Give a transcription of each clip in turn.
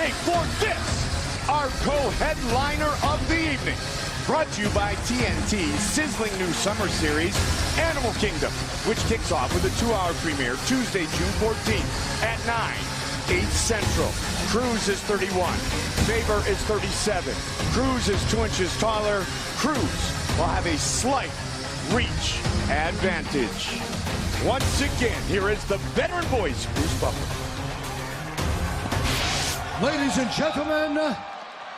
shape for this, our co-headliner of the evening. Brought to you by TNT's sizzling new summer series, Animal Kingdom, which kicks off with a 2-hour premiere Tuesday, June 14th at 9, 8 Central. Cruz is 31. Faber is 37. Cruz is 2 inches taller. Cruz will have a slight reach advantage. Once again, here is the veteran voice, Bruce Buffer. Ladies and gentlemen,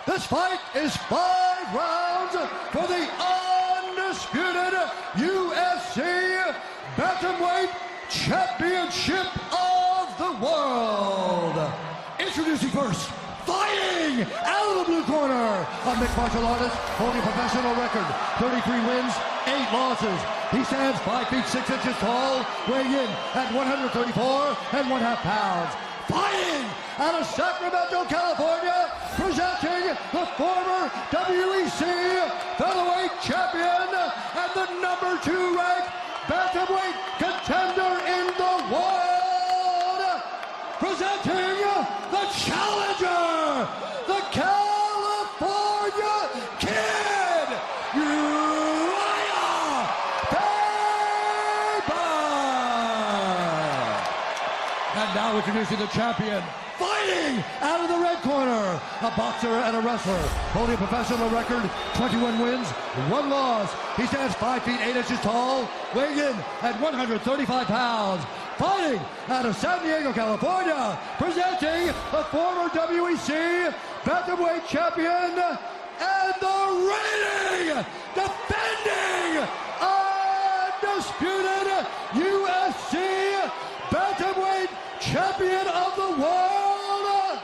this fight is 5 rounds for the undisputed UFC Bantamweight Championship of the World. Introducing first, fighting out of the blue corner, a mixed martial artist holding a professional record, 33 wins, 8 losses. He stands 5 feet 6 inches tall, weighing in at 134.5 pounds. Fighting out of Sacramento, California, presenting the former WEC featherweight champion and the #2 ranked bantamweight contender in the world, presenting the challenger, the California Kid, Urijah Faber. And now introducing the champion, fighting out of the red corner, a boxer and a wrestler, holding a professional record, 21 wins, 1 loss. He stands 5 feet 8 inches tall, weighing in at 135 pounds. Fighting out of San Diego, California, presenting the former WEC bantamweight champion and the reigning, defending, undisputed UFC bantamweight champion of the world,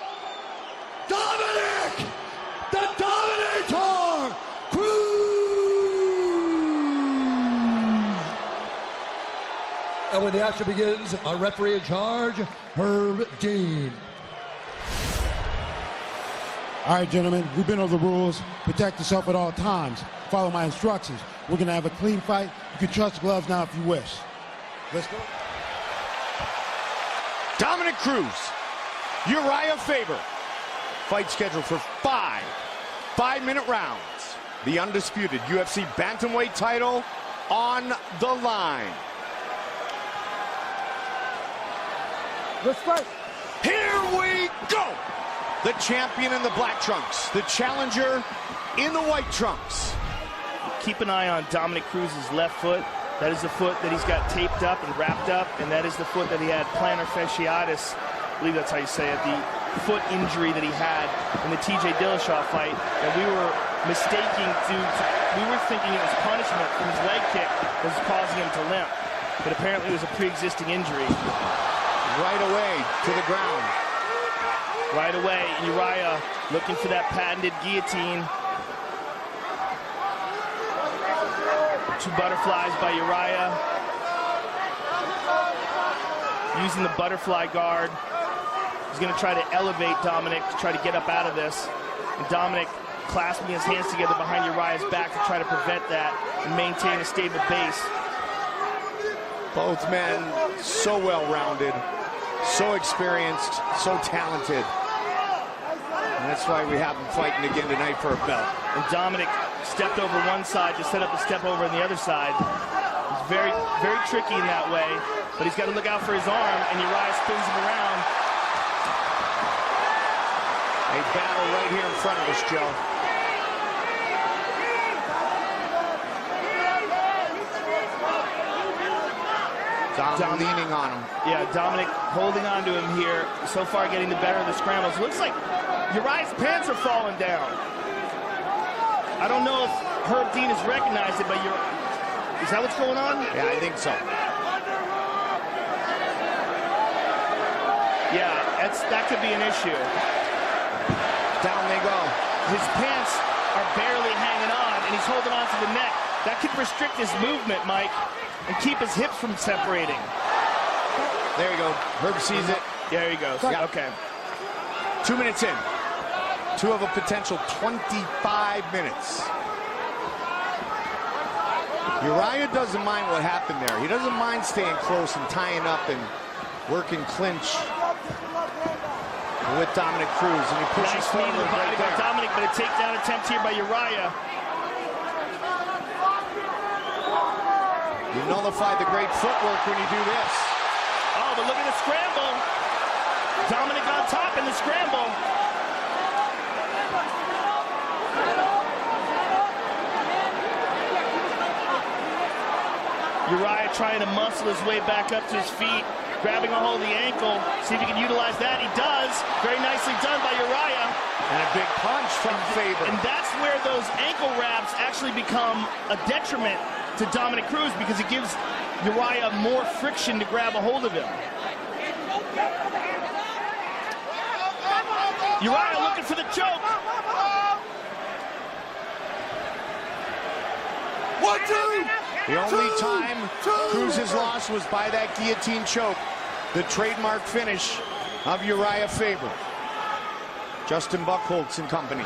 Dominick, the Dominator, Cruz. And when the action begins, our referee in charge, Herb Dean. All right, gentlemen, we've been over the rules. Protect yourself at all times. Follow my instructions. We're going to have a clean fight. You can trust the gloves now if you wish. Let's go. Dominick Cruz, Urijah Faber. Fight scheduled for 5 5-minute rounds. The undisputed UFC bantamweight title on the line. Let's fight. Here we go. The champion in the black trunks, the challenger in the white trunks. Keep an eye on Dominick Cruz's left foot. That is the foot that he's got taped up and wrapped up, and that is the foot that he had plantar fasciitis, I believe that's how you say it, the foot injury that he had in the TJ Dillashaw fight. And we were mistaking we were thinking it was punishment from his leg kick that was causing him to limp. But apparently it was a pre-existing injury. Right away to the ground. Right away, Urijah looking for that patented guillotine. 2 butterflies by Urijah. Using the butterfly guard. He's going to try to elevate Dominick to try to get up out of this. And Dominick clasping his hands together behind Uriah's back to try to prevent that and maintain a stable base. Both men so well-rounded, so experienced, so talented. And that's why we have them fighting again tonight for a belt. And Dominick stepped over one side to set up a step over on the other side. He's very, very tricky in that way, but he's got to look out for his arm, and Urijah spins him around. A battle right here in front of us, Joe. Dom leaning on him. Yeah, Dominick holding on to him here. So far getting the better of the scrambles. Looks like Urijah's pants are falling down. I don't know if Herb Dean has recognized it, but is that what's going on? Yeah, I think so. Yeah, that could be an issue. Down they go. His pants are barely hanging on, and he's holding on to the neck. That could restrict his movement, Mike, and keep his hips from separating. There you go. Herb sees it. There he goes. Yeah. Okay. 2 minutes in. 2 of a potential 25 minutes. Urijah doesn't mind what happened there. He doesn't mind staying close and tying up and working clinch. with Dominick Cruz, and he pushes Nice knee to the forward body right by there. Dominick, but a takedown attempt here by Urijah. You nullify the great footwork when you do this. Oh, but look at the scramble. Dominick on top in the scramble. Urijah trying to muscle his way back up to his feet, grabbing a hold of the ankle. See if he can utilize that. He does. Very nicely done by Urijah. And a big punch from Faber. And that's where those ankle wraps actually become a detriment to Dominick Cruz, because it gives Urijah more friction to grab a hold of him. Urijah looking for the choke. 1, 2. The only time Cruz's loss was by that guillotine choke, the trademark finish of Urijah Faber. Justin Buchholz and company.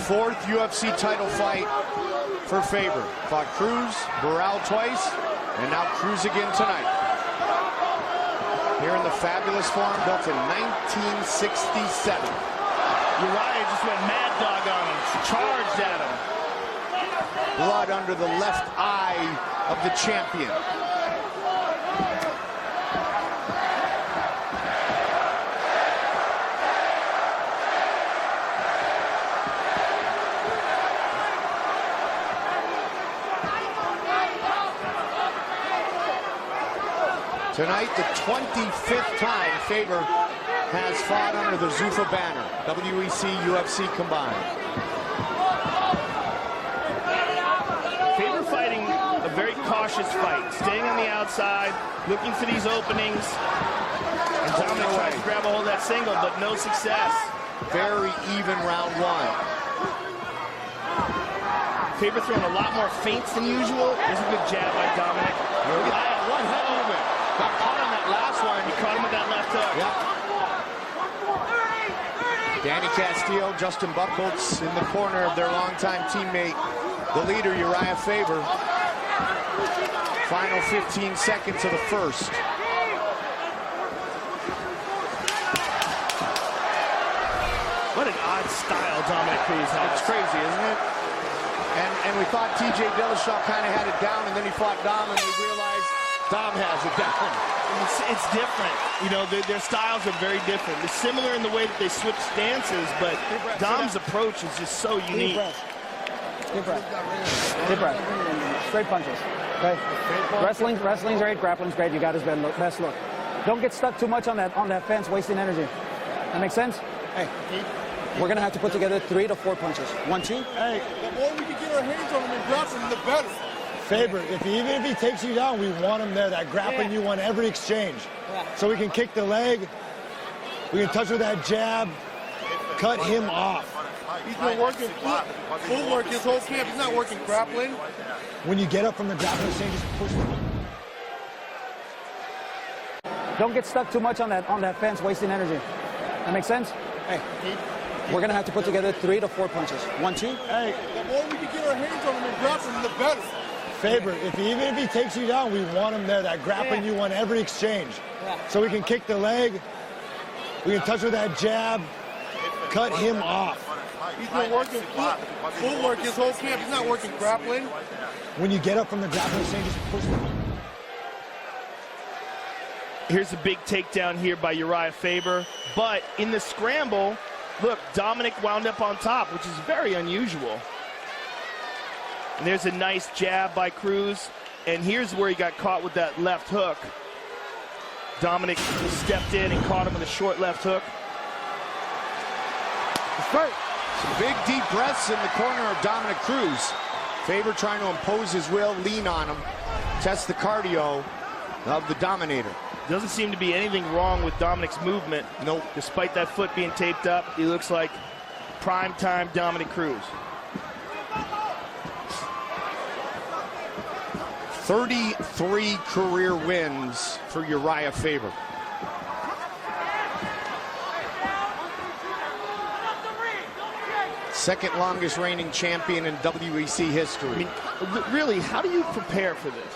Fourth UFC title fight for Faber. Fought Cruz, Burrell twice, and now Cruz again tonight. Here in the fabulous form built in 1967. Urijah just went mad dog on him, charged at him. Blood under the left eye of the champion. Tonight, the 25th time Faber has fought under the Zuffa banner, WEC, UFC combined. Faber fighting a very cautious fight, staying on the outside, looking for these openings. And Dominick tries to grab a hold of that single, but no success. Very even round one. Faber throwing a lot more feints than usual. There's a good jab by Dominick. One head movement. Got caught on that last one. He caught him with that left hook. Yep. Danny Castillo, Justin Buchholz in the corner of their longtime teammate, the leader, Urijah Faber. Final 15 seconds of the first. What an odd style Dominick Cruz has. It's crazy, isn't it? And we thought TJ Dillashaw kind of had it down, and then he fought Dom, and we realized Dom has it down. It's different. You know, their styles are very different. They're similar in the way that they switch stances, but Dom's approach is just so unique. Deep breath. Deep breath. Straight punches. Okay. Wrestling's great. Grappling's great. You got his best look. Don't get stuck too much on that fence, wasting energy. That makes sense? Hey, we're gonna have to put together 3 to 4 punches. 1, 2. Hey, the more we can get our hands on him and grapple him, the better. Faber, even if he takes you down, we want him there. That grappling you want every exchange. So we can kick the leg, we can touch with that jab, cut him off. He's been working full work his whole camp. He's not working grappling. When you get up from the grappling exchange, just push him. Don't get stuck too much on that fence, wasting energy. That makes sense? Hey, we're gonna have to put together 3 to 4 punches. 1, 2. Hey, the more we can get our hands on him and grapple him, the better. Faber, even if he takes you down, we want him there. That grappling you want every exchange. So we can kick the leg, we can touch with that jab, cut him off. He's been working full work his whole camp. He's not working grappling. When you get up from the grappling exchange, just push him. Here's a big takedown here by Urijah Faber. But in the scramble, look, Dominick wound up on top, which is very unusual. And there's a nice jab by Cruz. And here's where he got caught with that left hook. Dominick stepped in and caught him with a short left hook. Some big deep breaths in the corner of Dominick Cruz. Faber trying to impose his will, lean on him, test the cardio of the Dominator. Doesn't seem to be anything wrong with Dominick's movement. Nope. Despite that foot being taped up, he looks like prime-time Dominick Cruz. 33 career wins for Urijah Faber. Second longest reigning champion in WEC history. I mean, really, how do you prepare for this?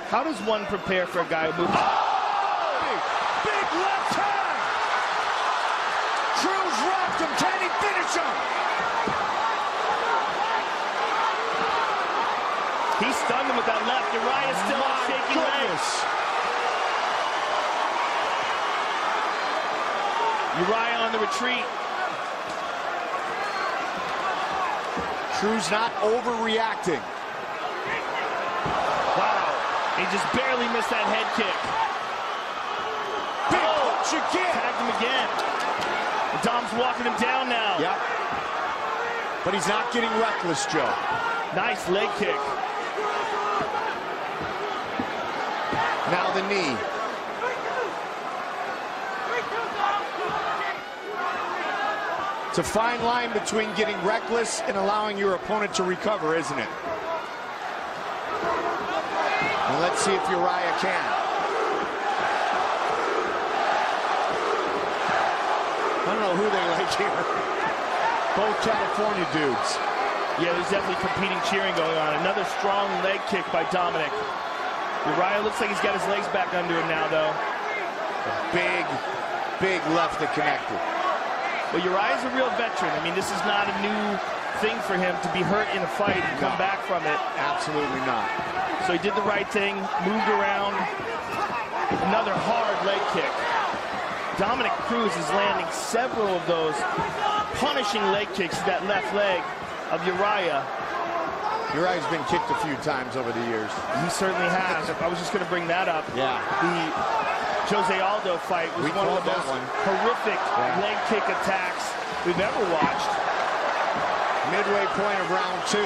How does one prepare for a guy who moves? finish him. He stunned him with that left. Urijah still on shaky legs. Urijah on the retreat. Cruz not overreacting. Wow. He just barely missed that head kick. Big punch again. Tagged him again. Dom's walking him down now. Yep. But he's not getting reckless, Joe. Nice leg kick. Now the knee. It's a fine line between getting reckless and allowing your opponent to recover, isn't it? And let's see if Urijah can. I don't know who they like here. Both California dudes. Yeah, there's definitely competing cheering going on. Another strong leg kick by Dominick. Urijah looks like he's got his legs back under him now, though. Big, big left that connected. Well, Urijah's a real veteran. I mean, this is not a new thing for him to be hurt in a fight and come back from it. Absolutely not. So he did the right thing, moved around. Another hard leg kick. Dominick Cruz is landing several of those punishing leg kicks to that left leg of Urijah. Urijah's been kicked a few times over the years. He certainly has. I was just going to bring that up. Yeah. The Jose Aldo fight was one of the most horrific leg kick attacks we've ever watched. Midway point of round 2.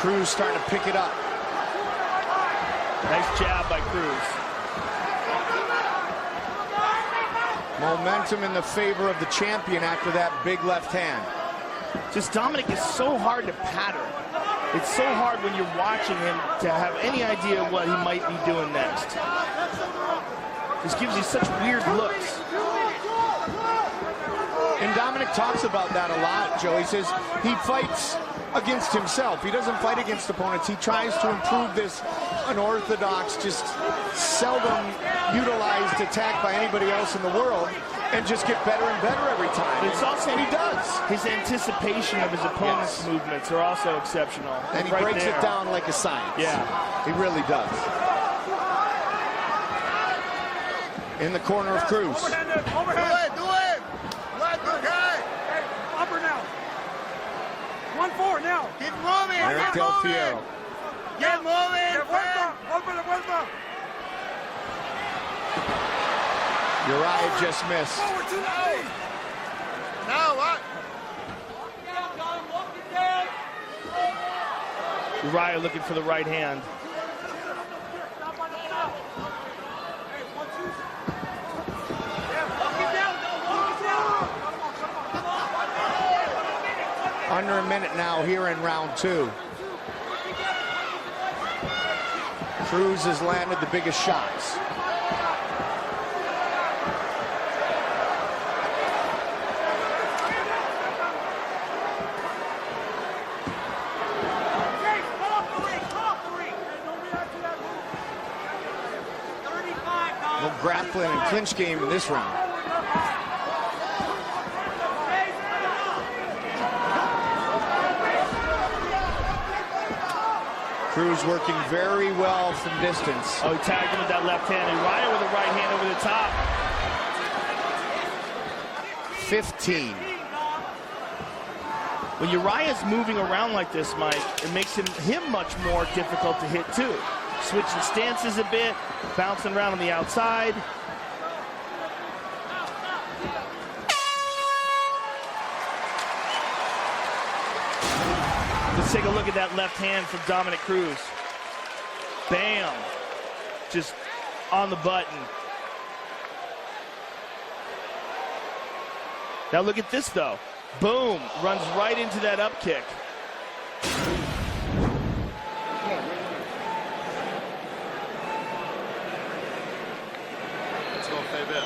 Cruz starting to pick it up. Nice jab by Cruz. Momentum in the favor of the champion after that big left hand. Just Dominick is so hard to pattern. It's so hard when you're watching him to have any idea what he might be doing next. This gives you such weird looks. And Dominick talks about that a lot, Joe. He says he fights against himself. He doesn't fight against opponents. He tries to improve this unorthodox, just seldom utilized attack by anybody else in the world and just get better and better every time. It's also, and he does. His anticipation of his opponent's movements are also exceptional. And he breaks it down like a science. Yeah. He really does. In the corner of Cruz. Overhead. Do it. Let the guy. Hey, upper now. 1-4 now. Keep moving. Eric Del Fiero. Get moving. Open the vuelta. Urijah just missed. Forward to the knee. Now what? Urijah looking for the right hand. Under a minute now here in round 2. Cruz has landed the biggest shots. No grappling and clinch game in this round. Cruz working very well from distance. Oh, he tagged him with that left hand. Urijah with a right hand over the top. 15. When Urijah's moving around like this, Mike, it makes him much more difficult to hit, too. Switching stances a bit, bouncing around on the outside. Let's take a look at that left hand from Dominick Cruz. Bam. Just on the button. Now look at this, though. Boom. Runs right into that up kick. Let's go, Faber.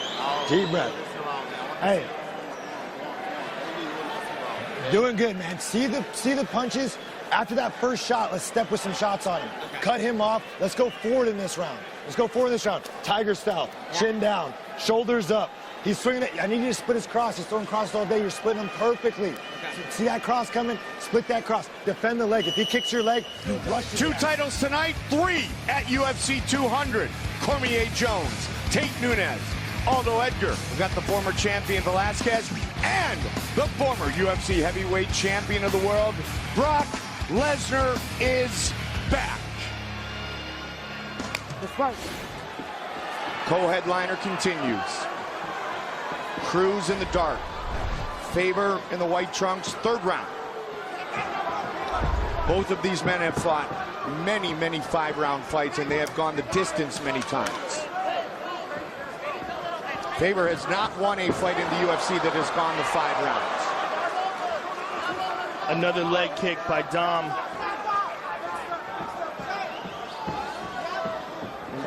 Deep breath. Hey. Doing good, man. See the punches. After that first shot, let's step with some shots on him. Cut him off. Let's go forward in this round. Let's go forward in this round. Tiger style. Chin down. Shoulders up. He's swinging it. I need you to split his cross. He's throwing crosses all day. You're splitting them perfectly. See that cross coming? Split that cross. Defend the leg. If he kicks your leg, you rush his 2 ass. titles tonight, 3 at UFC 200. Cormier Jones, Tate Nunez, Aldo Edgar. We've got the former champion Velasquez and the former UFC heavyweight champion of the world, Brock Lesnar, is back. Let's fight. Co-headliner continues. Cruz in the dark. Faber in the white trunks, 3rd round. Both of these men have fought many, many 5-round fights, and they have gone the distance many times. Faber has not won a fight in the UFC that has gone the 5 rounds. Another leg kick by Dom.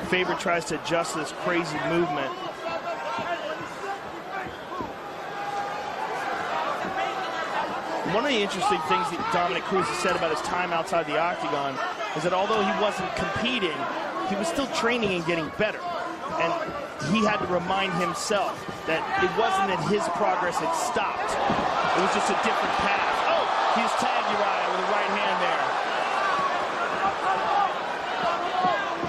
Faber tries to adjust this crazy movement. One of the interesting things that Dominick Cruz has said about his time outside the octagon is that although he wasn't competing, he was still training and getting better. And he had to remind himself that it wasn't that his progress had stopped. It was just a different path. Oh, he's tagged Urijah with a right hand there.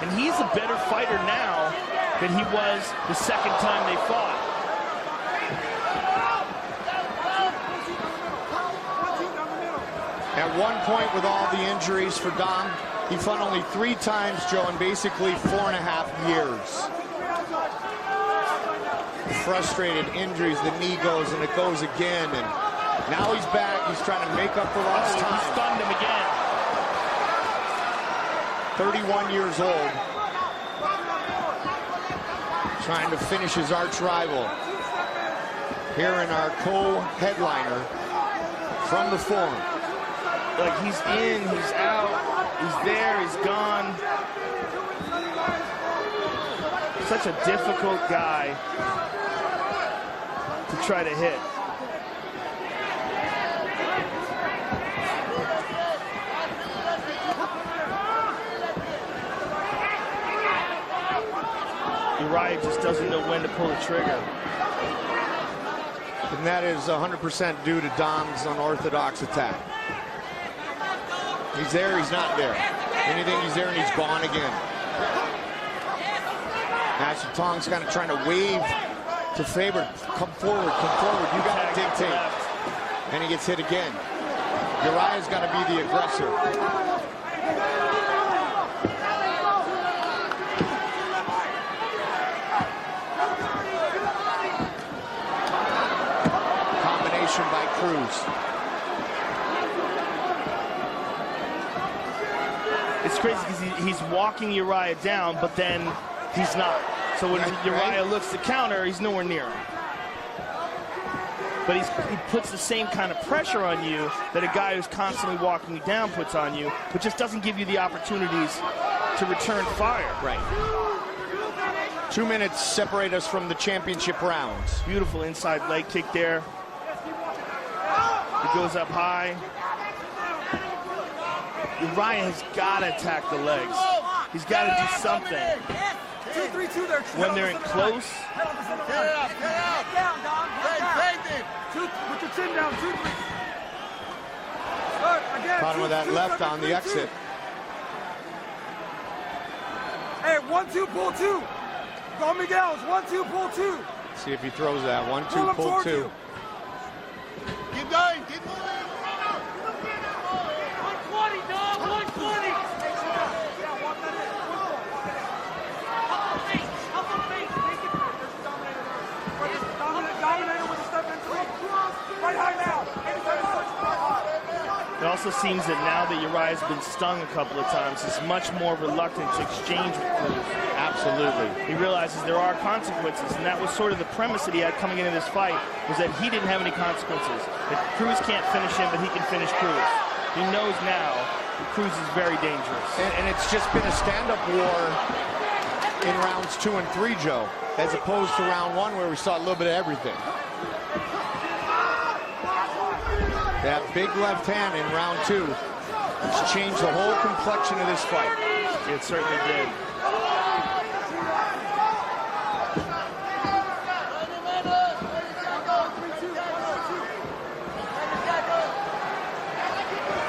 And he's a better fighter now than he was the second time they fought. At one point with all the injuries for Dom, he fought only 3 times, Joe, in basically 4.5 years. Frustrated, injuries, the knee goes and it goes again, and now he's back. He's trying to make up for lost time. He stunned him again. 31 years old. Trying to finish his arch rival. Here in our co-headliner from the Forum. Like, he's in, he's out, he's there, he's gone. Such a difficult guy to try to hit. Urijah just doesn't know when to pull the trigger. And that is 100% due to Dom's unorthodox attack. He's there, he's not there. Anything, he's there and he's gone again. Ashley Tong's kind of trying to wave to Faber. Come forward, you got to dictate. And he gets hit again. Urijah's got to be the aggressor. Combination by Cruz. It's crazy because he's walking Urijah down, but then he's not. So when Urijah looks to counter, he's nowhere near him. But he puts the same kind of pressure on you that a guy who's constantly walking you down puts on you, but just doesn't give you the opportunities to return fire. Right. 2 minutes separate us from the championship rounds. Beautiful inside leg kick there. He goes up high. Urijah has got to attack the legs. He's got to do something. 2-3-2 there. When they're in close. Get out. Down, Dom. Put your chin down. 2-3. Start again. Caught him with that left on the exit. Hey, 1-2, pull 2. Go Miguel's 1-2, pull 2. See if he throws that. 1-2, pull 2. Keep going. Keep moving. 120, dog. 120. Dominator with a step into it. Right high now. It also seems that now that Urijah's been stung a couple of times, he's much more reluctant to exchange with Cruz. Absolutely. He realizes there are consequences, and that was sort of the premise that he had coming into this fight, was that he didn't have any consequences. That Cruz can't finish him, but he can finish Cruz. He knows now that Cruz is very dangerous. And it's just been a stand-up war in rounds 2 and 3, Joe, as opposed to round 1 where we saw a little bit of everything. That big left hand in round 2 It's changed the whole complexion of this fight. It certainly did.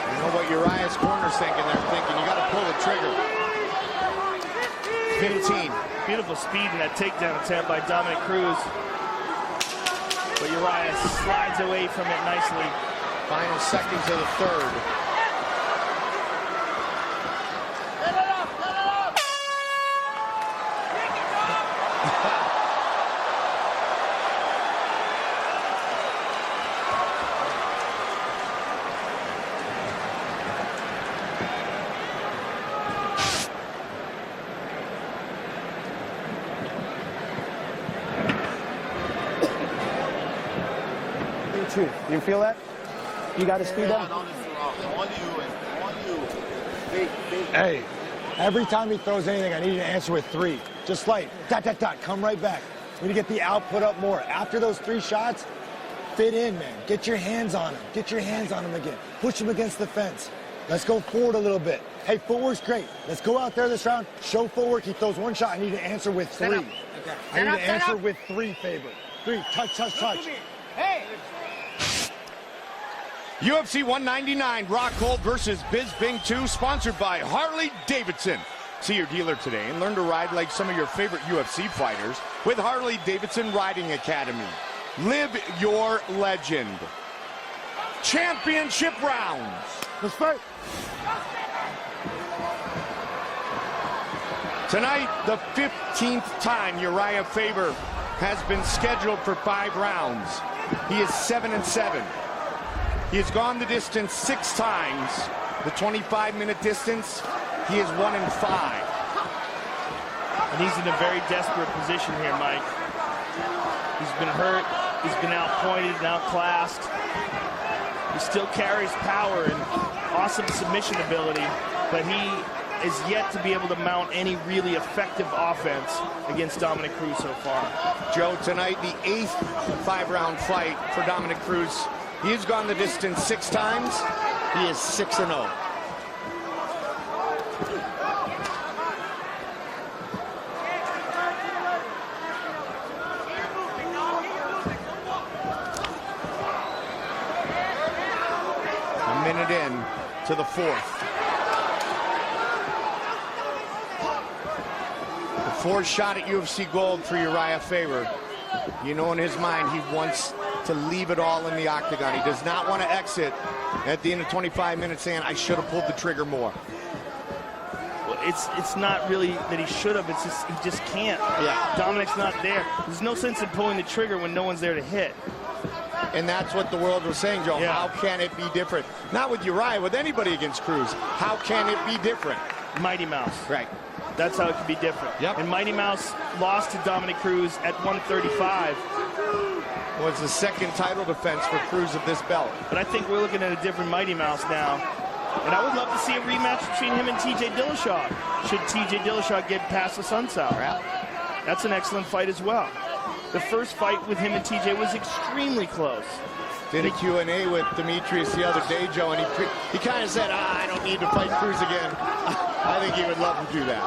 You know what Urijah's corner's thinking? They're thinking, you got to pull the trigger. 15. Beautiful speed in that takedown attempt by Dominick Cruz. But Urijah slides away from it nicely. Final seconds of the third. You feel that? You got to speed up. Hey, every time he throws anything, I need you to answer with 3. Just like, dot, dot, dot, come right back. We need to get the output up more. After those 3 shots, fit in, man. Get your hands on him. Get your hands on him again. Push him against the fence. Let's go forward a little bit. Hey, footwork's great. Let's go out there this round. Show footwork. He throws 1 shot. I need to answer with 3. Okay. I need to answer with 3, Faber. 3, touch, touch, touch. Hey! UFC 199, Rockhold versus Bisping 2, sponsored by Harley-Davidson. See your dealer today and learn to ride like some of your favorite UFC fighters with Harley-Davidson Riding Academy. Live your legend. Championship rounds. Let's fight. Tonight, the 15th time Urijah Faber has been scheduled for 5 rounds. He is 7-7. He has gone the distance 6 times. The 25-minute distance, he is 1-5. And he's in a very desperate position here, Mike. He's been hurt. He's been outpointed and outclassed. He still carries power and awesome submission ability, but he is yet to be able to mount any really effective offense against Dominick Cruz so far. Joe, tonight, the 8th 5-round fight for Dominick Cruz. He has gone the distance 6 times. He is 6-0. A minute in to the 4th. The 4th shot at UFC Gold for Urijah Faber. You know, in his mind, he wants to leave it all in the octagon. He does not want to exit at the end of 25 minutes saying, I should have pulled the trigger more. Well, it's not really that he should have. It's just he just can't. Yeah. Dominick's not there. There's no sense in pulling the trigger when no one's there to hit. And that's what the world was saying, Joe. Yeah. How can it be different? Not with Urijah, with anybody against Cruz. How can it be different? Mighty Mouse. Right. That's how it can be different. Yep. And Mighty Mouse lost to Dominick Cruz at 135. Was the 2nd title defense for Cruz of this belt. But I think we're looking at a different Mighty Mouse now. And I would love to see a rematch between him and TJ Dillashaw. Should TJ Dillashaw get past the Sunsow. That's an excellent fight as well. The first fight with him and TJ was extremely close. Did a Q&A with Demetrius the other day, Joe, and he kind of said, I don't need to fight Cruz again. I think he would love to do that.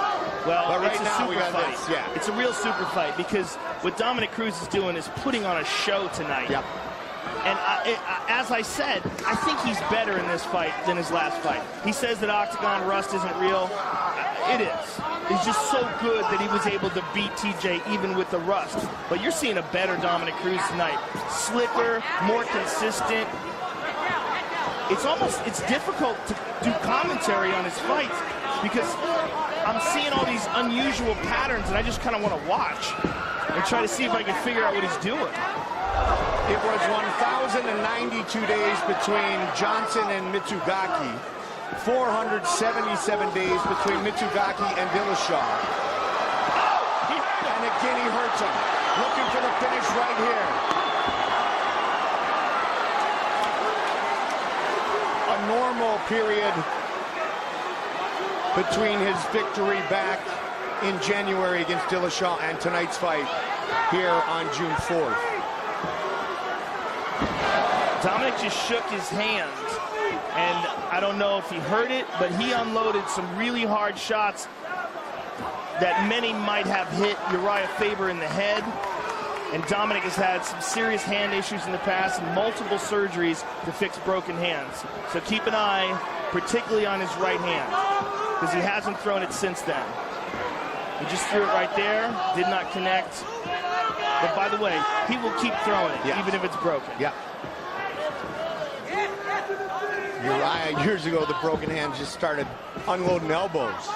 Well, but right it's a now super we got fight. this. Yeah. It's a real super fight because what Dominick Cruz is doing is putting on a show tonight. Yep. And as I said, I think he's better in this fight than his last fight. He says that Octagon rust isn't real. It is. He's just so good that he was able to beat TJ even with the rust. But you're seeing a better Dominick Cruz tonight. Slicker, more consistent. It's difficult to do commentary on his fights because I'm seeing all these unusual patterns and I just kind of want to watch and try to see if I can figure out what he's doing. It was 1,092 days between Johnson and Mitsugaki. 477 days between Mitsugaki and Dillashaw. And again, he hurts him. Looking for the finish right here. A normal period between his victory back in January against Dillashaw and tonight's fight here on June 4th. Dominick just shook his hand And I don't know if he heard it, but he unloaded some really hard shots that many might have hit Urijah Faber in the head. And Dominick has had some serious hand issues in the past and multiple surgeries to fix broken hands. So keep an eye, particularly on his right hand, because he hasn't thrown it since then. He just threw it right there, did not connect. But by the way, he will keep throwing it, even if it's broken. Yeah. Urijah, years ago, the broken hand just started unloading elbows.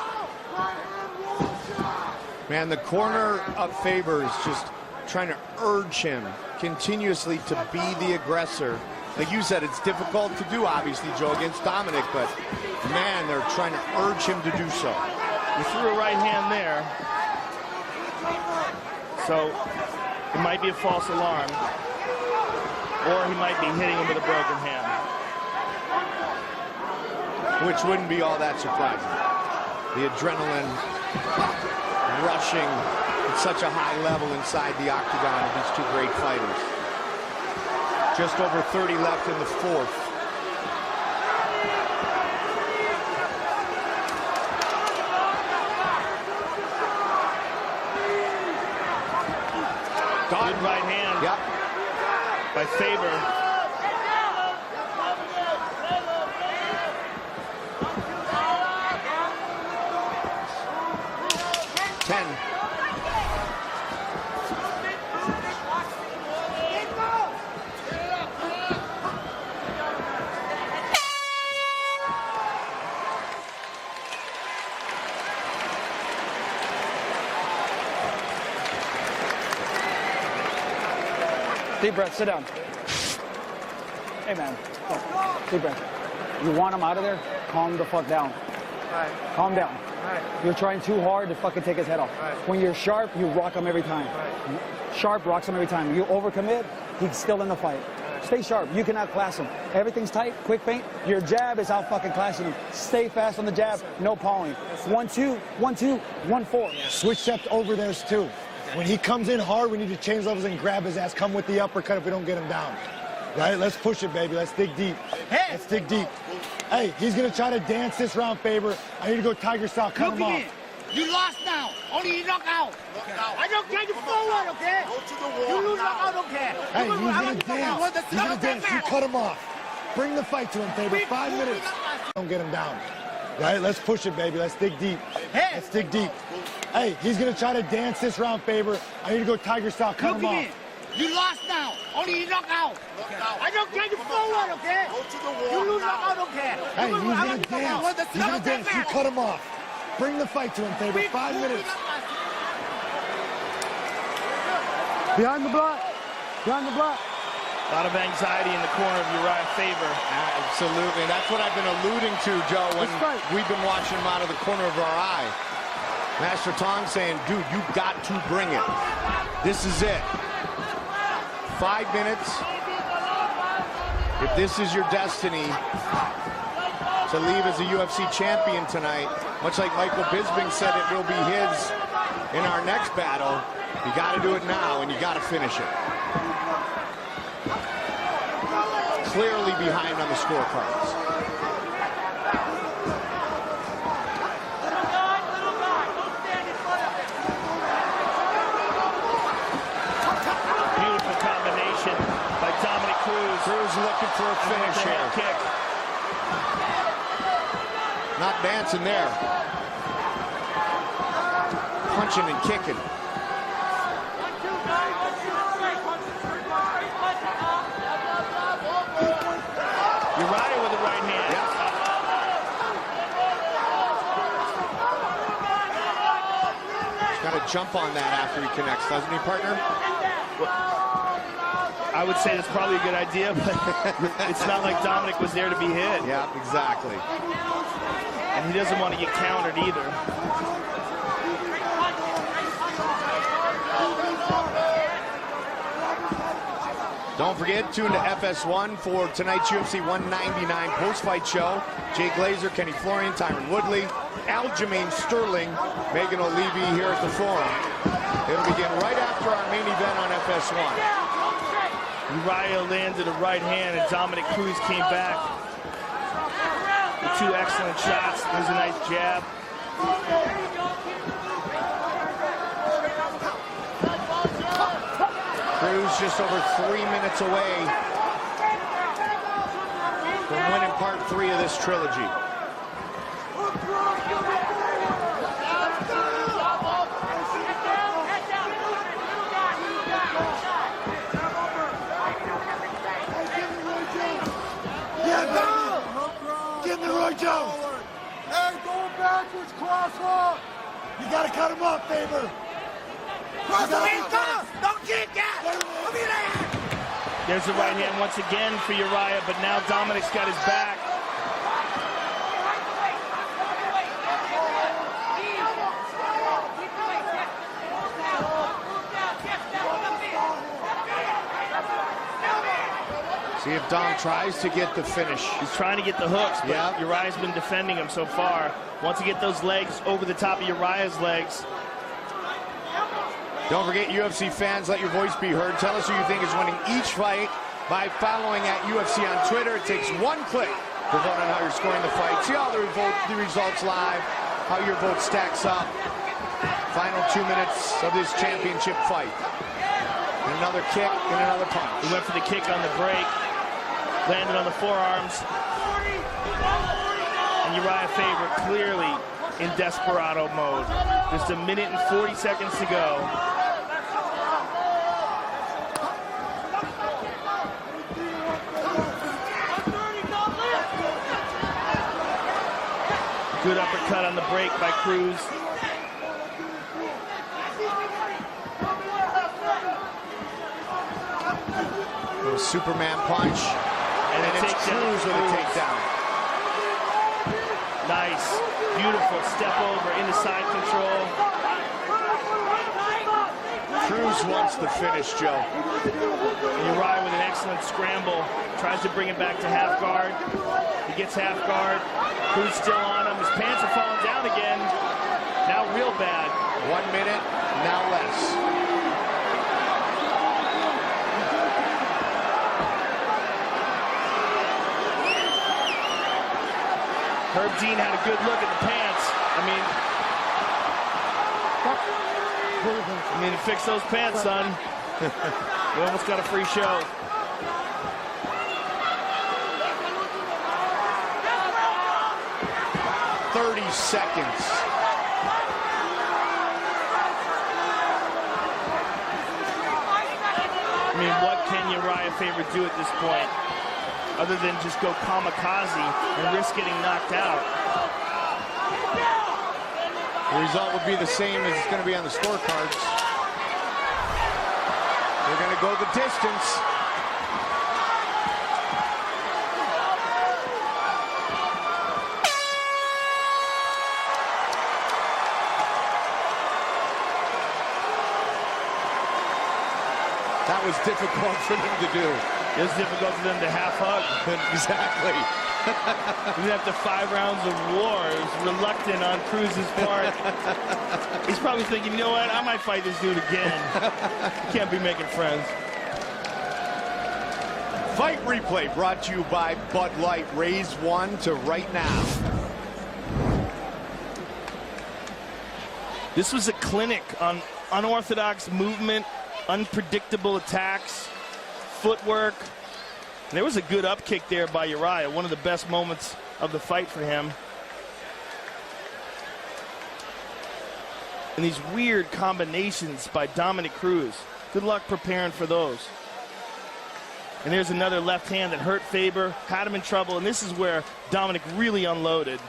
Man, the corner of Faber is just trying to urge him continuously to be the aggressor. Like you said, it's difficult to do, obviously, Joe, against Dominick, but man, they're trying to urge him to do so. He threw a right hand there. So it might be a false alarm, or he might be hitting him with a broken hand. Which wouldn't be all that surprising. The adrenaline rushing at such a high level inside the octagon of these two great fighters. Just over 30 left in the fourth. Good right hand by Faber. Deep breath, sit down. Hey, man. Deep breath. You want him out of there? Calm the fuck down. Right. Calm down. Right. You're trying too hard to fucking take his head off. Right. When you're sharp, you rock him every time. Right. Sharp rocks him every time. You overcommit, he's still in the fight. Stay sharp. You cannot class him. Everything's tight, quick feint. Your jab is out fucking classing him. Stay fast on the jab, no pawing. 1-2, 1-2, 1-4. Switch stepped over theirs too. When he comes in hard, we need to change levels and grab his ass. Come with the uppercut if we don't get him down. Right? Let's push it, baby. Let's dig deep. Hey. Let's dig deep. Hey, he's going to try to dance this round, Faber. I need to go Tiger style. Cut him off. You lost now. Only you knock out. I don't care. You forward, okay? Go to the wall. You lose knockout, don't care. Hey, he's going to dance. He's going to dance. You cut him off. Bring the fight to him, Faber. 5 minutes. Don't get him down. Right? Let's push it, baby. Let's dig deep. Hey. Let's dig deep. Hey, he's going to try to dance this round, Faber. I need to go Tiger style. Cut him off. You lost now. Only you knock out. I don't care. You forward, okay? Go to the wall. You lose knockout, don't care. Hey, he's going to dance. He's going to dance. You cut him off. Bring the fight to him, Faber. 5 minutes. Behind the block. Behind the block. A lot of anxiety in the corner of Urijah Faber. Absolutely. And that's what I've been alluding to, Joe, when we've been watching him out of the corner of our eye. Master Tong saying, dude, you got to bring it. This is it. 5 minutes. If this is your destiny to leave as a UFC champion tonight, much like Michael Bisping said it will be his in our next battle, you got to do it now and you got to finish it. Clearly behind on the scorecards. Cruz looking for a finish here. Kick. Not dancing there. Punching and kicking. Urijah with the right hand. He's got to jump on that after he connects, doesn't he, partner? I would say that's probably a good idea, but it's not like Dominick was there to be hit. Yeah, exactly. And he doesn't want to get countered either. Don't forget, tune to FS1 for tonight's UFC 199 post-fight show. Jay Glazer, Kenny Florian, Tyron Woodley, Aljamain Sterling, Megan O'Leary here at the Forum. It'll begin right after our main event on FS1. Urijah landed a right hand, and Dominick Cruz came back. The 2 excellent shots. There's a nice jab. Cruz just over 3 minutes away from winning part 3 of this trilogy. Get in the right zone. Hey, going backwards, cross up. You gotta cut him off, Faber. Cross up. Don't kick that. There's the right hand once again for Urijah, but now Dominick's got his back. See if Dom tries to get the finish. He's trying to get the hooks, but yeah. Urijah's been defending him so far. Once you get those legs over the top of Urijah's legs. Don't forget, UFC fans, let your voice be heard. Tell us who you think is winning each fight by following at UFC on Twitter. It takes 1 click to vote on how you're scoring the fight. See all the results live, how your vote stacks up. Final 2 minutes of this championship fight. And another kick and another punch. He went for the kick on the break. Landed on the forearms. And Urijah Faber clearly in desperado mode. Just 1 minute and 40 seconds to go. Good uppercut on the break by Cruz. Little Superman punch. And it's Cruz with a takedown. Nice. Beautiful step over into side control. Cruz wants the finish, Joe. Urijah with an excellent scramble. Tries to bring it back to half guard. He gets half guard. Cruz still on him. His pants are falling down again. Now real bad. 1 minute, now less. Herb Dean had a good look at the pants. I mean, to fix those pants, son. You almost got a free show. "30 seconds. I mean, what can Urijah Faber do at this point? Other than just go kamikaze and risk getting knocked out. The result would be the same as it's going to be on the scorecards. They're going to go the distance. That was difficult for them to do. It was difficult for them to half hug. Exactly. Even after 5 rounds of war, it was reluctant on Cruz's part. He's probably thinking, you know what, I might fight this dude again. Can't be making friends. Fight replay brought to you by Bud Light. Raise 1 to right now. This was a clinic on unorthodox movement, unpredictable attacks, footwork. And there was a good up kick there by Urijah, one of the best moments of the fight for him. And these weird combinations by Dominick Cruz. Good luck preparing for those. And there's another left hand that hurt Faber, had him in trouble, and this is where Dominick really unloaded.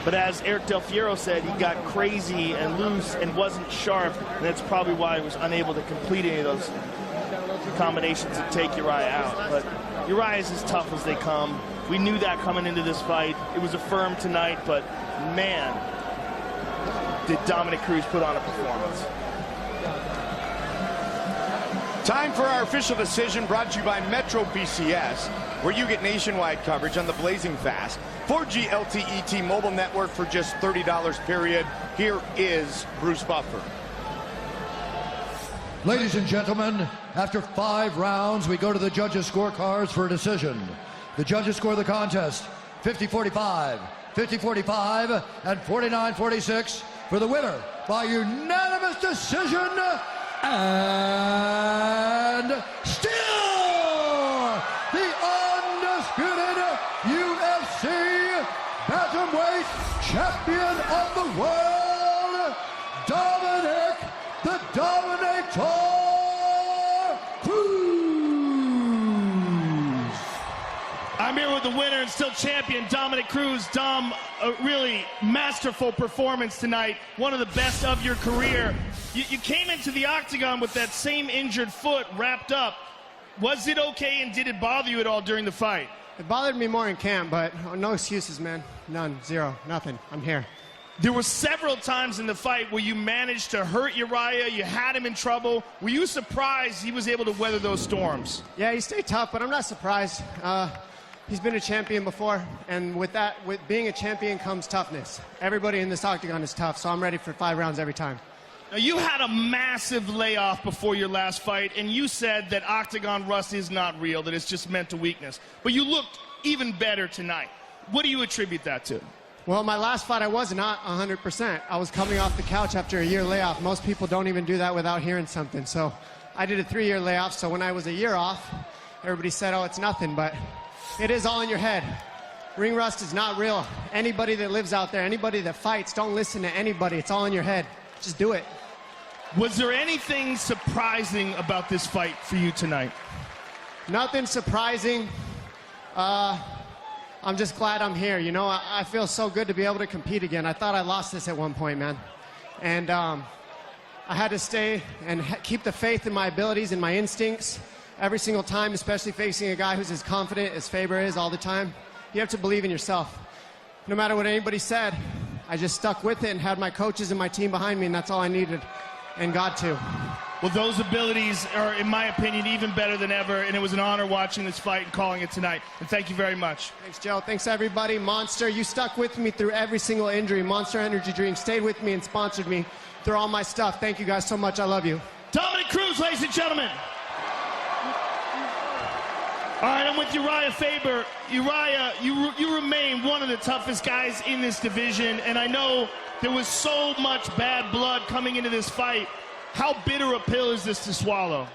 But as Eric Del Fiero said, he got crazy and loose and wasn't sharp, and that's probably why he was unable to complete any of those combinations to take Urijah out. But Urijah is as tough as they come. We knew that coming into this fight. It was affirmed tonight, but man, did Dominick Cruz put on a performance. Time for our official decision, brought to you by Metro PCS, where you get nationwide coverage on the blazing fast 4G LTE T-Mobile network for just $30 period. Here is Bruce Buffer. Ladies and gentlemen, after 5 rounds, we go to the judges' scorecards for a decision. The judges score the contest 50-45, 50-45, and 49-46 for the winner by unanimous decision, and still the undisputed UFC bantamweight champion of the world, Dominick the Dominator Cruz. I'm here with the winner and still champion, Dominick Cruz. Dom, a really masterful performance tonight, one of the best of your career. You came into the octagon with that same injured foot wrapped up. Was it okay, and did it bother you at all during the fight? It bothered me more in camp, but no excuses, man. None, zero, nothing. I'm here. There were several times in the fight where you managed to hurt Urijah. You had him in trouble. Were you surprised he was able to weather those storms? Yeah, he stayed tough, but I'm not surprised. He's been a champion before, and with being a champion comes toughness. Everybody in this octagon is tough, so I'm ready for 5 rounds every time. Now, you had a massive layoff before your last fight, and you said that octagon rust is not real, that it's just mental weakness. But you looked even better tonight. What do you attribute that to? Well, my last fight, I was not 100%. I was coming off the couch after a year layoff. Most people don't even do that without hearing something. So I did a 3-year layoff, so when I was a year off, everybody said, oh, it's nothing, but it is all in your head. Ring rust is not real. Anybody that lives out there, anybody that fights, don't listen to anybody. It's all in your head. Just do it. Was there anything surprising about this fight for you tonight? Nothing surprising. I'm just glad I'm here. You know, I feel so good to be able to compete again. I thought I lost this at one point, man. And I had to stay and keep the faith in my abilities and my instincts every single time, especially facing a guy who's as confident as Faber is all the time. You have to believe in yourself. No matter what anybody said, I just stuck with it and had my coaches and my team behind me, and that's all I needed, and got to. Well, those abilities are, in my opinion, even better than ever, and it was an honor watching this fight and calling it tonight. And thank you very much. Thanks, Joe. Thanks, everybody. Monster, you stuck with me through every single injury. Monster Energy Drink stayed with me and sponsored me through all my stuff. Thank you guys so much. I love you. Dominick Cruz, ladies and gentlemen. All right, I'm with Urijah Faber. Urijah, you remain one of the toughest guys in this division, and I know there was so much bad blood coming into this fight. How bitter a pill is this to swallow?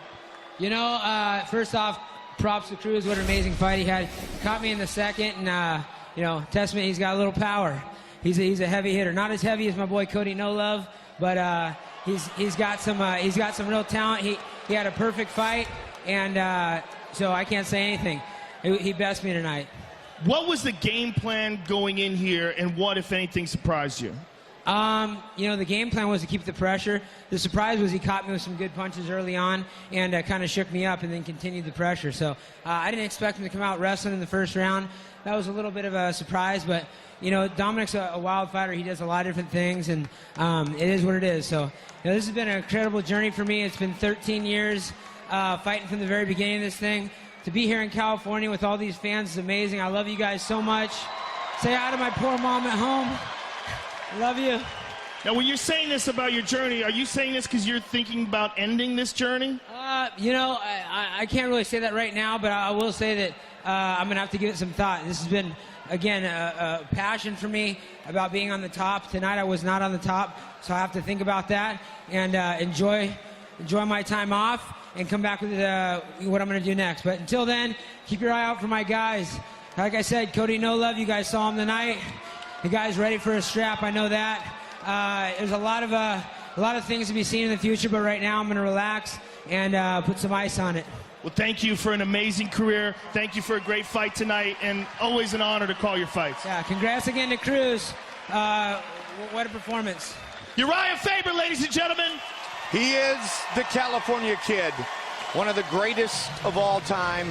You know, first off, props to Cruz. What an amazing fight he had. Caught me in the second, and you know, testament he's got a little power. He's a heavy hitter. Not as heavy as my boy Cody No Love, but he's got some real talent. He had a perfect fight, and so I can't say anything. He best me tonight. What was the game plan going in here, and what, if anything, surprised you? You know, the game plan was to keep the pressure. The surprise was he caught me with some good punches early on and kind of shook me up and then continued the pressure. So I didn't expect him to come out wrestling in the first round. That was a little bit of a surprise, but, you know, Dominick's a wild fighter. He does a lot of different things, and it is what it is. So, you know, this has been an incredible journey for me. It's been 13 years fighting from the very beginning of this thing. To be here in California with all these fans is amazing. I love you guys so much. Say hi to my poor mom at home. Love you. Now, when you're saying this about your journey, are you saying this because you're thinking about ending this journey? You know, I can't really say that right now, but I will say that I'm going to have to give it some thought. This has been, again, a passion for me about being on the top. Tonight I was not on the top, so I have to think about that and enjoy my time off and come back with what I'm going to do next. But until then, keep your eye out for my guys. Like I said, Cody No Love, you guys saw him tonight. The guy's ready for a strap, I know that. There's a lot of things to be seen in the future, but right now I'm going to relax and put some ice on it. Well, thank you for an amazing career. Thank you for a great fight tonight, and always an honor to call your fights. Yeah, congrats again to Cruz. What a performance. Urijah Faber, ladies and gentlemen. He is the California Kid, one of the greatest of all time.